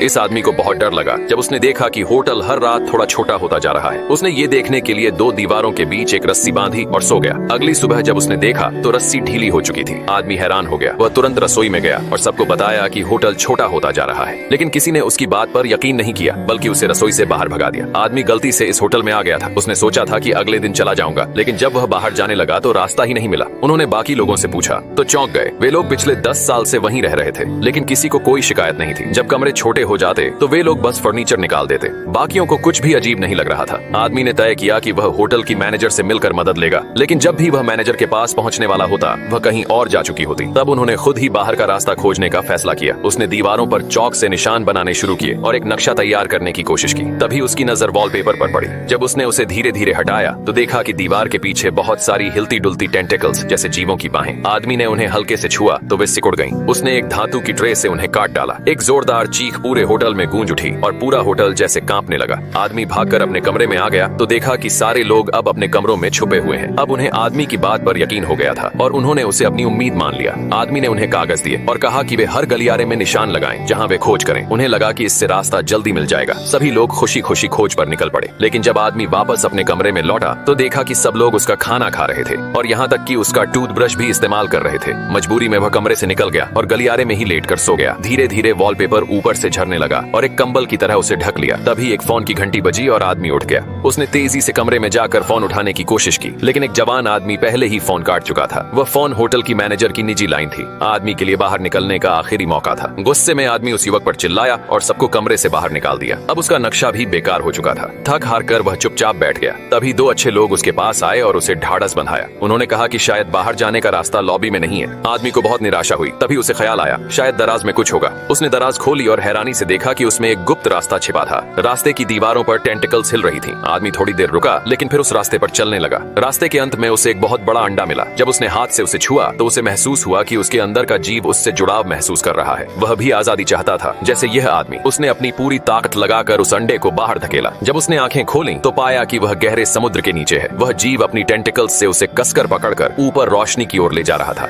इस आदमी को बहुत डर लगा जब उसने देखा कि होटल हर रात थोड़ा छोटा होता जा रहा है। उसने ये देखने के लिए दो दीवारों के बीच एक रस्सी बांधी और सो गया। अगली सुबह जब उसने देखा तो रस्सी ढीली हो चुकी थी। आदमी हैरान हो गया। वह तुरंत रसोई में गया और सबको बताया कि होटल छोटा होता जा रहा है, लेकिन किसी ने उसकी बात पर यकीन नहीं किया, बल्कि उसे रसोई से बाहर भगा दिया। आदमी गलती से इस होटल में आ गया था। उसने सोचा था कि अगले दिन चला जाऊंगा, लेकिन जब वह बाहर जाने लगा तो रास्ता ही नहीं मिला। उन्होंने बाकी लोगों से पूछा तो चौंक गए। वे लोग पिछले 10 साल से वहीं रह रहे थे, लेकिन किसी को कोई शिकायत नहीं थी। जब कमरे छोटे हो जाते तो वे लोग बस फर्नीचर निकाल देते। बाकियों को कुछ भी अजीब नहीं लग रहा था। आदमी ने तय किया कि वह होटल की मैनेजर से मिलकर मदद लेगा, लेकिन जब भी वह मैनेजर के पास पहुंचने वाला होता वह कहीं और जा चुकी होती। तब उन्होंने खुद ही बाहर का रास्ता खोजने का फैसला किया। उसने दीवारों पर चौक से निशान बनाने शुरू किए और एक नक्शा तैयार करने की कोशिश की। तभी उसकी नजर वॉलपेपर पर पड़ी। जब उसने उसे धीरे धीरे हटाया तो देखा कि दीवार के पीछे बहुत सारी हिलती डुलती टेंटिकल्स जैसे जीवों की बाहें। आदमी ने उन्हें हल्के से छुआ तो वे सिकुड़ गईं। उसने एक धातु की ट्रे से उन्हें काट डाला। एक जोरदार चीख पूरे होटल में गूंज उठी और पूरा होटल जैसे कांपने लगा। आदमी भागकर अपने कमरे में आ गया तो देखा कि सारे लोग अब अपने कमरों में छुपे हुए हैं। अब उन्हें आदमी की बात पर यकीन हो गया था और उन्होंने उसे अपनी उम्मीद मान लिया। आदमी ने उन्हें कागज दिए और कहा कि वे हर गलियारे में निशान लगाएं जहां वे खोज करें। उन्हें लगा कि इससे रास्ता जल्दी मिल जाएगा। सभी लोग खुशी खुशी खोज पर निकल पड़े। लेकिन जब आदमी वापस अपने कमरे में लौटा तो देखा कि सब लोग उसका खाना खा रहे थे और यहाँ तक कि उसका टूथब्रश भी इस्तेमाल कर रहे थे। मजबूरी में वह कमरे से निकल गया और गलियारे में ही लेटकर सो गया। धीरे धीरे वॉलपेपर ऊपर से झरने लगा और एक कंबल की तरह उसे ढक लिया। तभी एक फोन की घंटी बजी और आदमी उठ गया। उसने तेजी से कमरे में जाकर फोन उठाने की कोशिश की, लेकिन एक जवान आदमी पहले ही फोन काट चुका था। वह फोन होटल की मैनेजर की निजी लाइन थी। आदमी के लिए बाहर निकलने का आखिरी मौका था। गुस्से में आदमी उस युवक पर चिल्लाया और सबको कमरे से बाहर निकाल दिया। अब उसका नक्शा भी बेकार हो चुका था। थक हार कर वह चुपचाप बैठ गया। तभी दो अच्छे लोग उसके पास आए और उसे ढाढ़स बंधाया। उन्होंने कहा कि शायद बाहर जाने का रास्ता लॉबी में नहीं है। आदमी को बहुत निराशा हुई। तभी उसे ख्याल आया शायद दराज में कुछ होगा। उसने दराज खोली और हैरानी से देखा कि उसमें एक गुप्त रास्ता छिपा था। रास्ते की दीवारों पर टेंटिकल्स हिल रही थी। आदमी थोड़ी देर रुका, लेकिन फिर उस रास्ते पर चलने लगा। रास्ते के अंत में उसे एक बहुत बड़ा अंडा मिला। जब उसने हाथ से उसे छुआ तो उसे महसूस हुआ कि उसके अंदर का जीव उससे जुड़ाव महसूस कर रहा है। वह भी आजादी चाहता था जैसे यह आदमी। उसने अपनी पूरी ताकत लगाकर उस अंडे को बाहर धकेला। जब उसने आंखें खोली तो पाया कि वह गहरे समुद्र के नीचे है। वह जीव अपनी टेंटिकल्स से उसे कसकर पकड़कर ऊपर रोशनी की ओर ले जा रहा था।